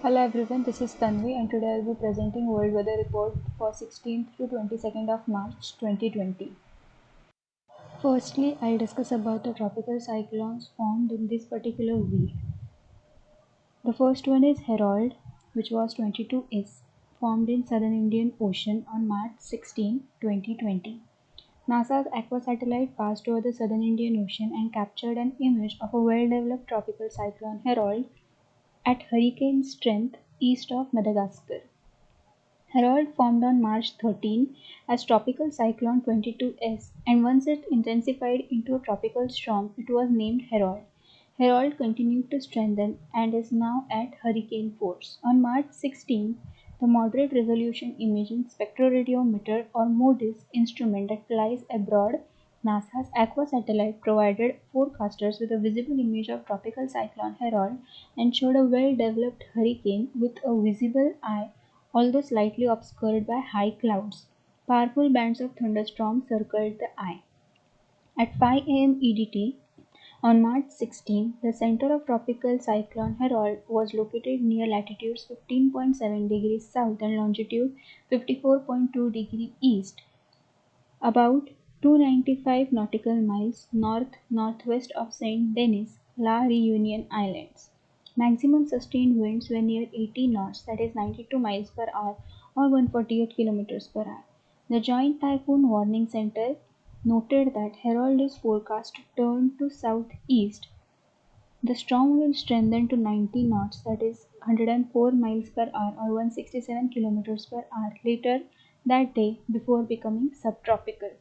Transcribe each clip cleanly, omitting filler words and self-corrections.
Hello everyone, this is Tanvi and today I'll be presenting World Weather Report for 16th to 22nd of March 2020. Firstly, I'll discuss about the tropical cyclones formed in this particular week. The first one is Harold, which was 22S, formed in southern Indian Ocean on March 16, 2020. NASA's Aqua satellite passed over the southern Indian Ocean and captured an image of a well-developed tropical cyclone Harold at hurricane strength east of Madagascar. Harold formed on March 13 as Tropical Cyclone 22S, and once it intensified into a tropical storm, it was named Harold. Harold continued to strengthen and is now at hurricane force. On March 16, the Moderate Resolution Imaging Spectroradiometer or MODIS instrument that flies abroad NASA's Aqua satellite provided forecasters with a visible image of tropical cyclone Harold and showed a well-developed hurricane with a visible eye, although slightly obscured by high clouds. Powerful bands of thunderstorm circled the eye. At 5 a.m. EDT on March 16, the center of tropical cyclone Harold was located near latitudes 15.7 degrees south and longitude 54.2 degrees east, about 295 nautical miles north-northwest of Saint Denis, La Réunion Islands. Maximum sustained winds were near 80 knots, that is 92 miles per hour or 148 kilometers per hour. The Joint Typhoon Warning Center noted that Harold is forecast to turn to southeast. The storm will strengthen to 90 knots, that is 104 miles per hour or 167 kilometers per hour later that day before becoming subtropical.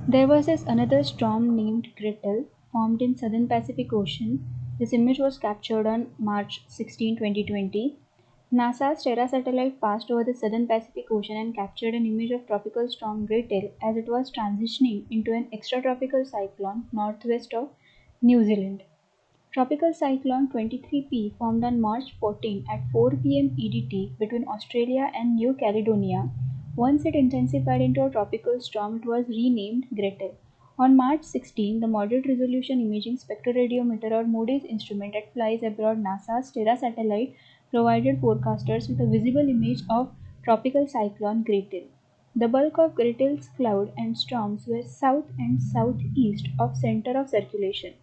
There was this another storm named Gretel formed in southern Pacific Ocean. This image was captured on March 16, 2020. NASA's Terra satellite passed over the southern Pacific Ocean and captured an image of tropical storm Gretel as it was transitioning into an extratropical cyclone northwest of New Zealand. Tropical cyclone 23P formed on March 14 at 4 p.m. EDT between Australia and New Caledonia. Once it intensified into a tropical storm, it was renamed Gretel. On March 16, the Moderate Resolution Imaging Spectroradiometer or MODIS instrument that flies abroad NASA's Terra satellite provided forecasters with a visible image of tropical cyclone Gretel. The bulk of Gretel's cloud and storms were south and southeast of center of circulation.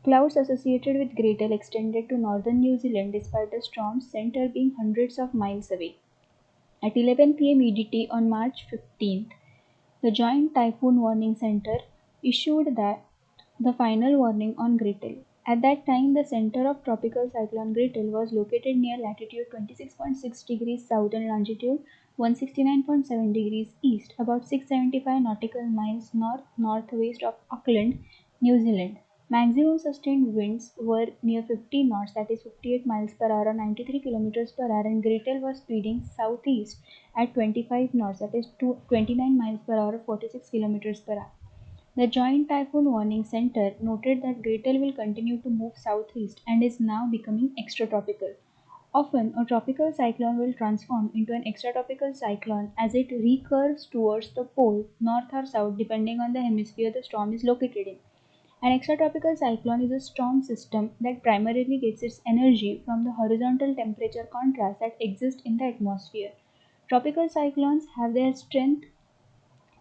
Clouds associated with Gretel extended to northern New Zealand despite the storm's center being hundreds of miles away. At 11 p.m. EDT on March 15th, the Joint Typhoon Warning Center issued the final warning on Gretel. At that time, the center of tropical cyclone Gretel was located near latitude 26.6 degrees south and longitude 169.7 degrees east, about 675 nautical miles north-northwest of Auckland, New Zealand. Maximum sustained winds were near 50 knots, that is 58 miles per hour or 93 kilometers per hour, and Gretel was speeding southeast at 25 knots, that is 29 miles per hour or 46 kilometers per hour. The Joint Typhoon Warning Center noted that Gretel will continue to move southeast and is now becoming extratropical. Often, a tropical cyclone will transform into an extratropical cyclone as it recurves towards the pole, north or south, depending on the hemisphere the storm is located in. An extratropical cyclone is a storm system that primarily gets its energy from the horizontal temperature contrast that exists in the atmosphere. Tropical cyclones have their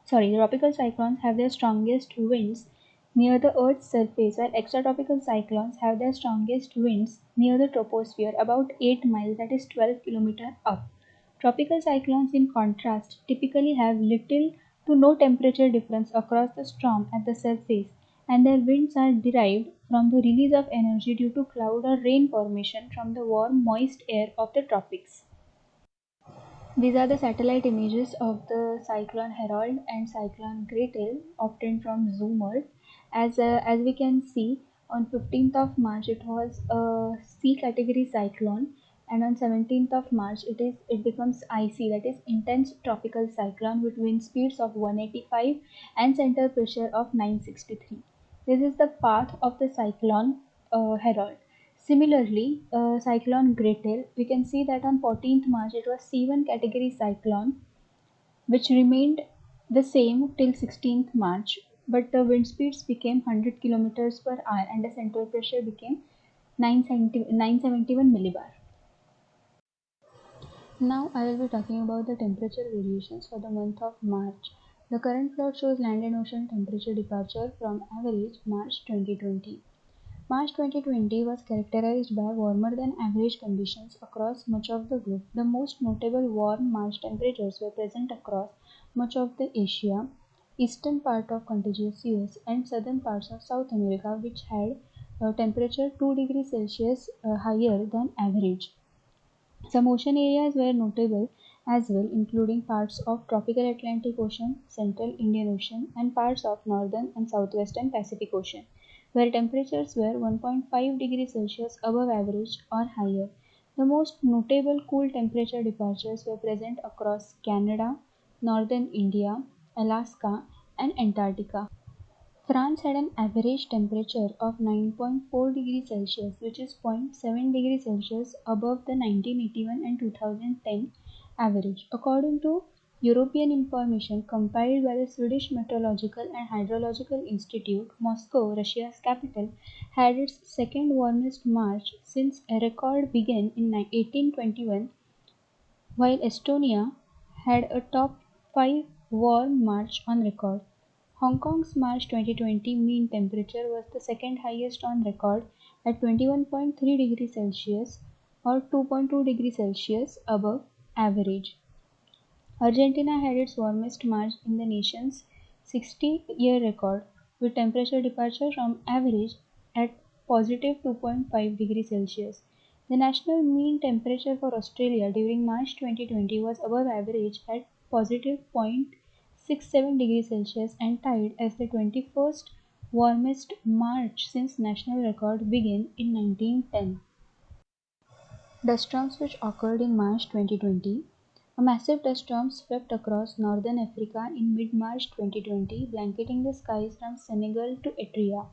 tropical cyclones have their strongest winds near the Earth's surface, while extratropical cyclones have their strongest winds near the troposphere, about 8 miles, that is 12 kilometers up. Tropical cyclones, in contrast, typically have little to no temperature difference across the storm at the surface, and their winds are derived from the release of energy due to cloud or rain formation from the warm, moist air of the tropics. These are the satellite images of the cyclone Harold and cyclone Gretel obtained from Zoom Earth. As we can see, on 15th of March it was a C category cyclone, and on 17th of March it becomes IC, that is intense tropical cyclone with wind speeds of 185 and center pressure of 963. This is the path of the cyclone Harold. Similarly, cyclone Gretel, we can see that on 14th March it was C1 category cyclone, which remained the same till 16th March, but the wind speeds became 100 kilometers per hour and the central pressure became 971 millibar. Now I will be talking about the temperature variations for the month of March. The current plot shows land and ocean temperature departure from average March 2020. March 2020 was characterized by warmer than average conditions across much of the globe. The most notable warm March temperatures were present across much of the Asia, eastern part of contiguous US, and southern parts of South America, which had a temperature 2 degrees Celsius higher than average. Some ocean areas were notable as well, including parts of tropical Atlantic Ocean, central Indian Ocean, and parts of northern and southwestern Pacific Ocean, where temperatures were 1.5 degrees Celsius above average or higher. The most notable cool temperature departures were present across Canada, northern India, Alaska, and Antarctica. France had an average temperature of 9.4 degrees Celsius, which is 0.7 degrees Celsius above the 1981 and 2010 average. According to European information compiled by the Swedish Meteorological and Hydrological Institute, Moscow, Russia's capital, had its second warmest March since a record began in 1821, while Estonia had a top 5 warm March on record. Hong Kong's March 2020 mean temperature was the second highest on record at 21.3 degrees Celsius or 2.2 degrees Celsius above average. Argentina had its warmest March in the nation's 60-year record, with temperature departure from average at positive 2.5 degrees Celsius. The national mean temperature for Australia during March 2020 was above average at positive 0.67 degrees Celsius and tied as the 21st warmest March since national record began in 1910. Dust storms which occurred in March 2020. A massive dust storm swept across northern Africa in mid-March 2020, blanketing the skies from Senegal to Eritrea.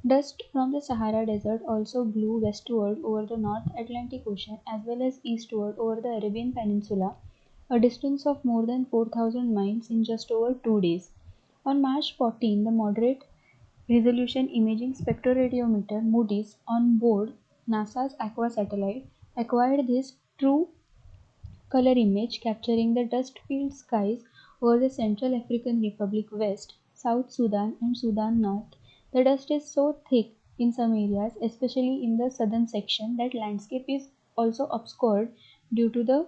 Dust from the Sahara Desert also blew westward over the North Atlantic Ocean as well as eastward over the Arabian Peninsula, a distance of more than 4,000 miles in just over 2 days. On March 14, the Moderate Resolution Imaging Spectroradiometer (MODIS) on board NASA's Aqua satellite acquired this true color image capturing the dust-filled skies over the Central African Republic West, South Sudan, and Sudan North. The dust is so thick in some areas, especially in the southern section, that landscape is also obscured due to the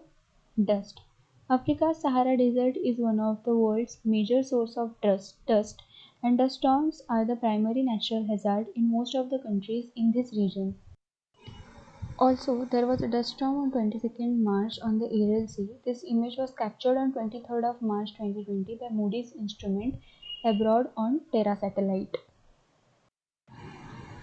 dust. Africa's Sahara Desert is one of the world's major sources of dust, and dust storms are the primary natural hazard in most of the countries in this region. Also, there was a dust storm on 22nd March on the Aral Sea. This image was captured on 23rd of March 2020 by Moody's instrument abroad on Terra satellite.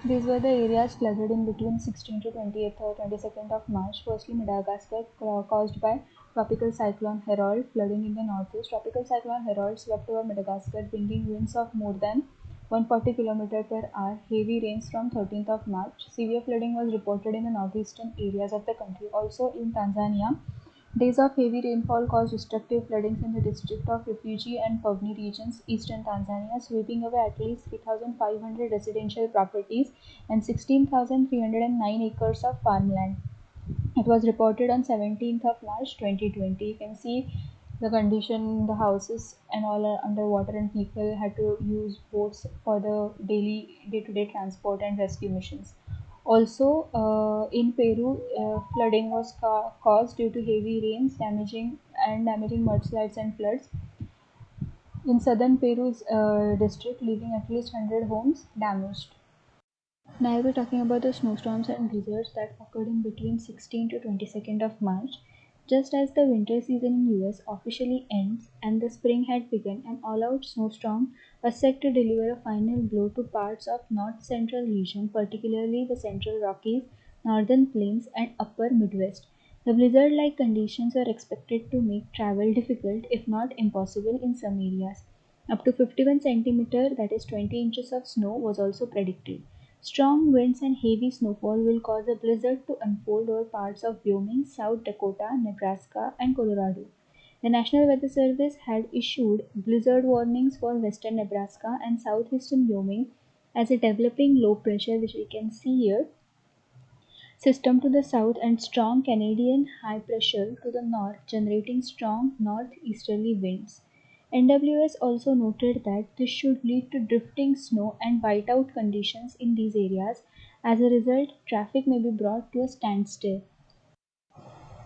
These were the areas flooded in between 16th to 28th or 22nd of March. Firstly, Madagascar, caused by tropical cyclone Harold, flooding in the northeast. Tropical cyclone Harold swept over Madagascar, bringing winds of more than 140 km per hour, heavy rains from 13th of March. Severe flooding was reported in the northeastern areas of the country. Also in Tanzania, days of heavy rainfall caused destructive floodings in the district of Rufiji and Pwani regions, eastern Tanzania, sweeping away at least 3,500 residential properties and 16,309 acres of farmland. It was reported on 17th of March 2020. You can see the condition, the houses and all are underwater, and people had to use boats for the daily day-to-day transport and rescue missions. Also, in Peru, flooding was caused due to heavy rains, damaging mudslides and floods in southern Peru's district, leaving at least 100 homes damaged. Now I'll be talking about the snowstorms and blizzards that occurred in between 16th to 22nd of March. Just as the winter season in US officially ends and the spring had begun, an all-out snowstorm was set to deliver a final blow to parts of north central region, particularly the Central Rockies, Northern Plains, and Upper Midwest. The blizzard-like conditions were expected to make travel difficult, if not impossible, in some areas. Up to 51 centimeter, that is 20 inches of snow, was also predicted. Strong winds and heavy snowfall will cause a blizzard to unfold over parts of Wyoming, South Dakota, Nebraska, and Colorado. The National Weather Service had issued blizzard warnings for western Nebraska and southeastern Wyoming as a developing low pressure, which we can see here, system to the south and strong Canadian high pressure to the north, generating strong northeasterly winds. NWS also noted that this should lead to drifting snow and whiteout conditions in these areas. As a result, traffic may be brought to a standstill.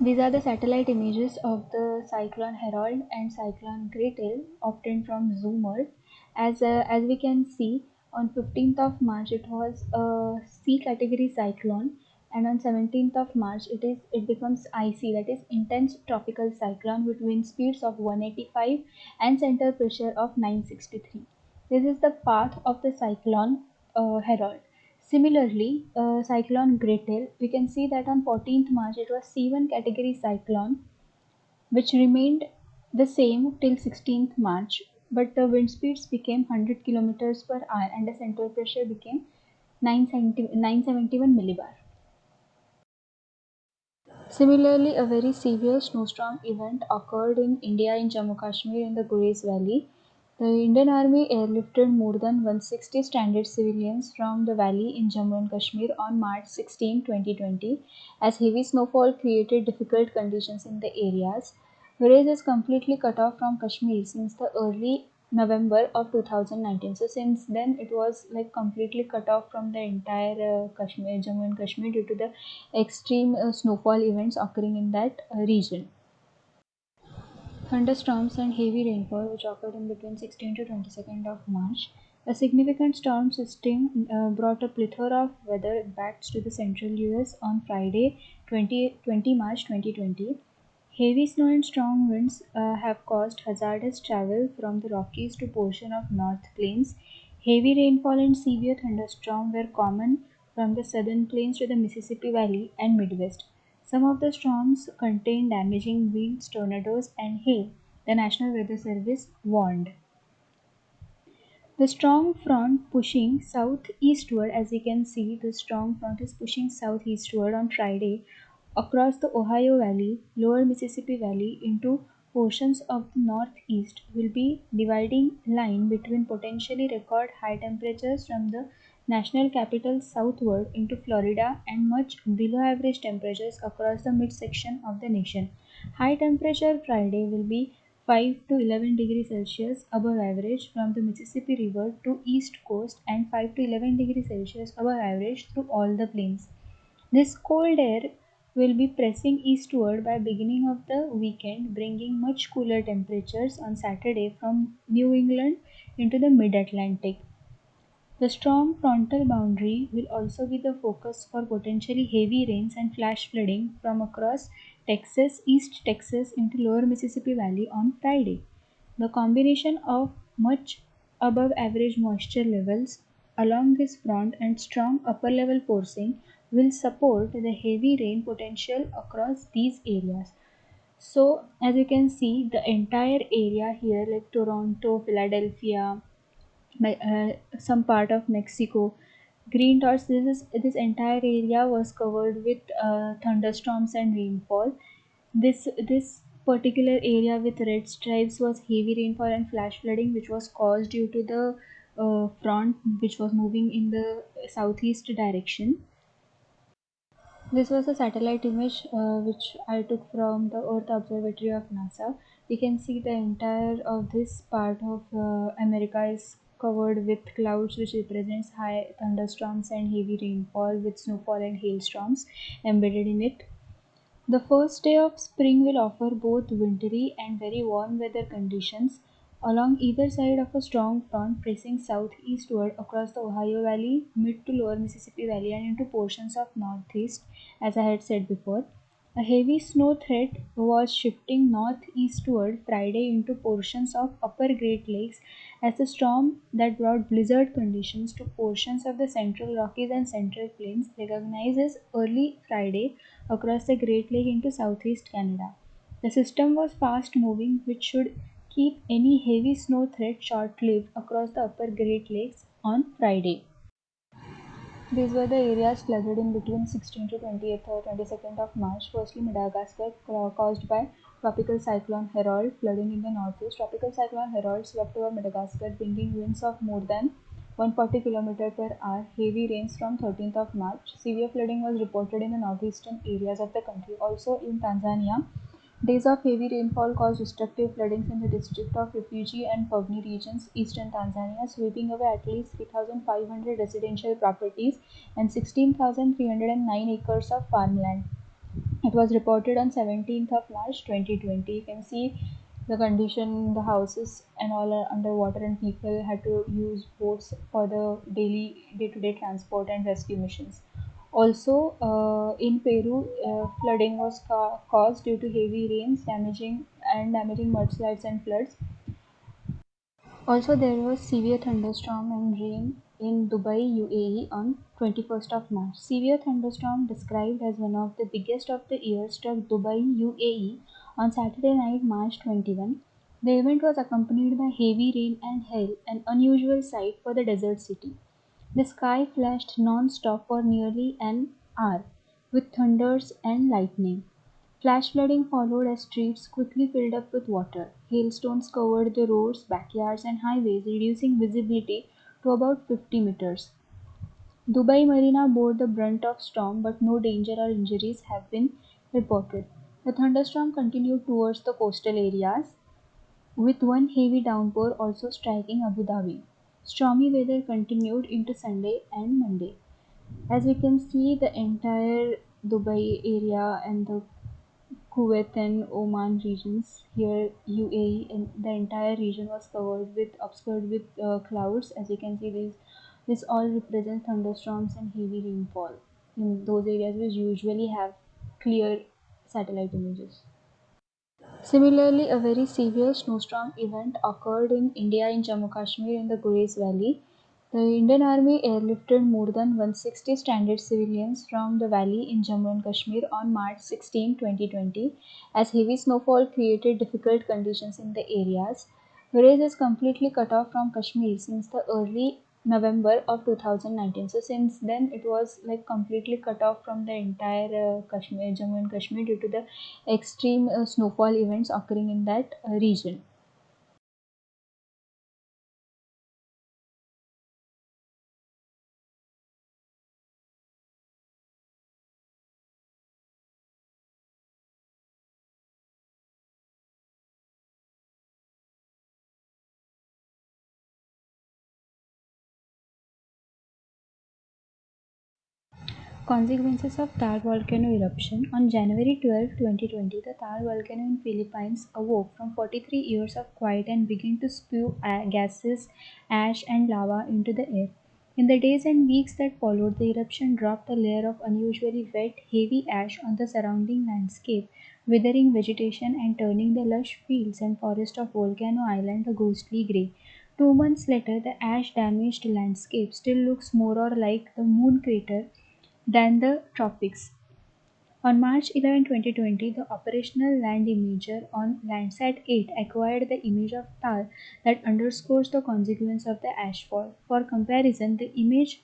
These are the satellite images of the cyclone Harold and cyclone Gretel obtained from Zoomer. As we can see, on 15th of March it was a C category cyclone, and on 17th of March it becomes IC, that is intense tropical cyclone with wind speeds of 185 and center pressure of 963. This is the path of the cyclone Harold. Similarly, cyclone Gretel, we can see that on 14th March it was C1 category cyclone, which remained the same till 16th March, but the wind speeds became 100 kilometers per hour and the central pressure became 971 millibar. Similarly, a very severe snowstorm event occurred in India in Jammu Kashmir in the Gurez Valley. The Indian Army airlifted more than 160 stranded civilians from the valley in Jammu and Kashmir on March 16, 2020, as heavy snowfall created difficult conditions in the areas. Gurez is completely cut off from Kashmir since the early November of 2019. So since then, it was like completely cut off from the entire Kashmir, Jammu and Kashmir, due to the extreme snowfall events occurring in that region. Thunderstorms and heavy rainfall, which occurred in between 16th to 22nd of March. A significant storm system brought a plethora of weather impacts to the central US on Friday, 20 March 2020. Heavy snow and strong winds have caused hazardous travel from the Rockies to portion of North Plains. Heavy rainfall and severe thunderstorm were common from the southern plains to the Mississippi Valley and Midwest. Some of the storms contained damaging winds, tornadoes, and hail, the National Weather Service warned. The strong front pushing southeastward, as you can see, the strong front is pushing southeastward on Friday across the Ohio Valley, lower Mississippi Valley into portions of the northeast will be dividing line between potentially record high temperatures from the national capital southward into Florida and much below average temperatures across the midsection of the nation. High temperature Friday will be 5 to 11 degrees Celsius above average from the Mississippi River to east coast and 5 to 11 degrees Celsius above average through all the plains. This cold air will be pressing eastward by beginning of the weekend, bringing much cooler temperatures on Saturday from New England into the mid-Atlantic. The strong frontal boundary will also be the focus for potentially heavy rains and flash flooding from across Texas, East Texas into lower Mississippi Valley on Friday. The combination of much above average moisture levels along this front and strong upper level forcing will support the heavy rain potential across these areas. So, as you can see, the entire area here, like Toronto, Philadelphia, some part of Mexico. Green dots. This entire area was covered with thunderstorms and rainfall. This particular area with red stripes was heavy rainfall and flash flooding, which was caused due to the front which was moving in the southeast direction. This was a satellite image which I took from the Earth Observatory of NASA. You can see the entire of this part of America is covered with clouds, which represents high thunderstorms and heavy rainfall with snowfall and hailstorms embedded in it. The first day of spring will offer both wintry and very warm weather conditions along either side of a strong front pressing southeastward across the Ohio Valley, mid to lower Mississippi Valley, and into portions of northeast, as I had said before. A heavy snow threat was shifting northeastward Friday into portions of upper Great Lakes as the storm that brought blizzard conditions to portions of the central Rockies and central plains recognizes early Friday across the Great Lake into southeast Canada. The system was fast moving, which should keep any heavy snow threat short lived across the upper Great Lakes on Friday. These were the areas flooded in between 16th to 20th or 22nd of March. Firstly, Madagascar, caused by tropical cyclone Harold, flooding in the northeast. Tropical cyclone Harold swept over Madagascar, bringing winds of more than 140 km per hour. Heavy rains from 13th of March. Severe flooding was reported in the northeastern areas of the country. Also in Tanzania, days of heavy rainfall caused destructive floodings in the district of Rufiji and Pwani regions, eastern Tanzania, sweeping away at least 3,500 residential properties and 16,309 acres of farmland. It was reported on 17th of March 2020. You can see the condition, the houses and all are underwater, and people had to use boats for the daily day-to-day transport and rescue missions. Also, in Peru, flooding was caused due to heavy rains, damaging mudslides and floods. Also, there was severe thunderstorm and rain in Dubai, UAE on 21st of March. Severe thunderstorm, described as one of the biggest of the year, struck Dubai, UAE on Saturday night, March 21. The event was accompanied by heavy rain and hail, an unusual sight for the desert city. The sky flashed non-stop for nearly an hour, with thunders and lightning. Flash flooding followed as streets quickly filled up with water. Hailstones covered the roads, backyards, and highways, reducing visibility to about 50 meters. Dubai Marina bore the brunt of storm, but no danger or injuries have been reported. The thunderstorm continued towards the coastal areas, with one heavy downpour also striking Abu Dhabi. Stormy weather continued into Sunday and Monday. As we can see, the entire Dubai area and the Kuwait and Oman regions, here UAE, and the entire region was covered with obscured with clouds. As you can see, this all represents thunderstorms and heavy rainfall in those areas which usually have clear satellite images. Similarly, a very severe snowstorm event occurred in India in Jammu Kashmir in the Gurez Valley. The Indian Army airlifted more than 160 stranded civilians from the valley in Jammu and Kashmir on March 16, 2020, as heavy snowfall created difficult conditions in the areas. Gurez is completely cut off from Kashmir since the early November of 2019. So since then, it was like completely cut off from the entire Kashmir, Jammu and Kashmir, due to the extreme snowfall events occurring in that region. Consequences of Thar volcano eruption. On January 12, 2020, the Thar volcano in Philippines awoke from 43 years of quiet and began to spew gases, ash, and lava into the air. In the days and weeks that followed, the eruption dropped a layer of unusually wet, heavy ash on the surrounding landscape, withering vegetation and turning the lush fields and forest of Volcano Island a ghostly grey. 2 months later, the ash damaged landscape still looks more or like the moon crater than the tropics. On March 11, 2020, the operational land imager on Landsat 8 acquired the image of Thar that underscores the consequence of the ashfall. For comparison, the image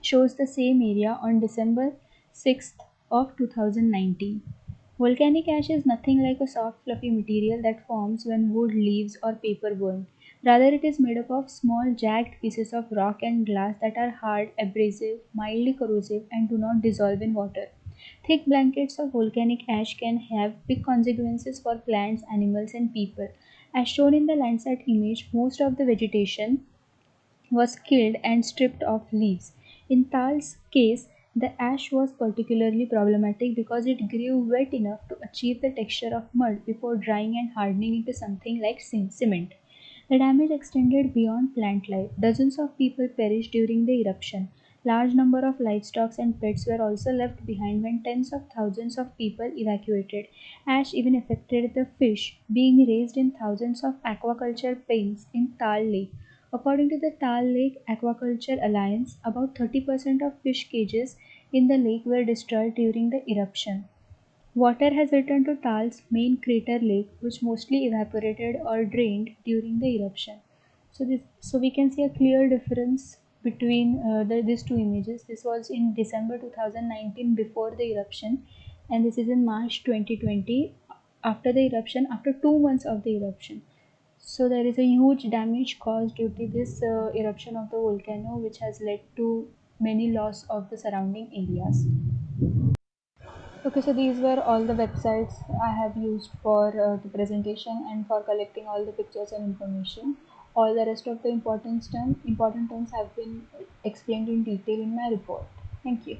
shows the same area on December 6th of 2019. Volcanic ash is nothing like a soft, fluffy material that forms when wood, leaves, or paper burn. Rather, it is made up of small, jagged pieces of rock and glass that are hard, abrasive, mildly corrosive, and do not dissolve in water. Thick blankets of volcanic ash can have big consequences for plants, animals, and people. As shown in the Landsat image, most of the vegetation was killed and stripped of leaves. In Thal's case, the ash was particularly problematic because it grew wet enough to achieve the texture of mud before drying and hardening into something like cement. The damage extended beyond plant life. Dozens of people perished during the eruption. Large number of livestock and pets were also left behind when tens of thousands of people evacuated. Ash even affected the fish being raised in thousands of aquaculture pens in Thal Lake. According to the Thal Lake Aquaculture Alliance, about 30% of fish cages in the lake were destroyed during the eruption. Water has returned to Thal's main crater lake, which mostly evaporated or drained during the eruption. So we can see a clear difference between these two images. This was in December 2019 before the eruption, and this is in March 2020 after the eruption, after 2 months of the eruption. So there is a huge damage caused due to this eruption of the volcano, which has led to many loss of the surrounding areas. Okay, so these were all the websites I have used for the presentation and for collecting all the pictures and information. All the rest of the important terms have been explained in detail in my report. Thank you.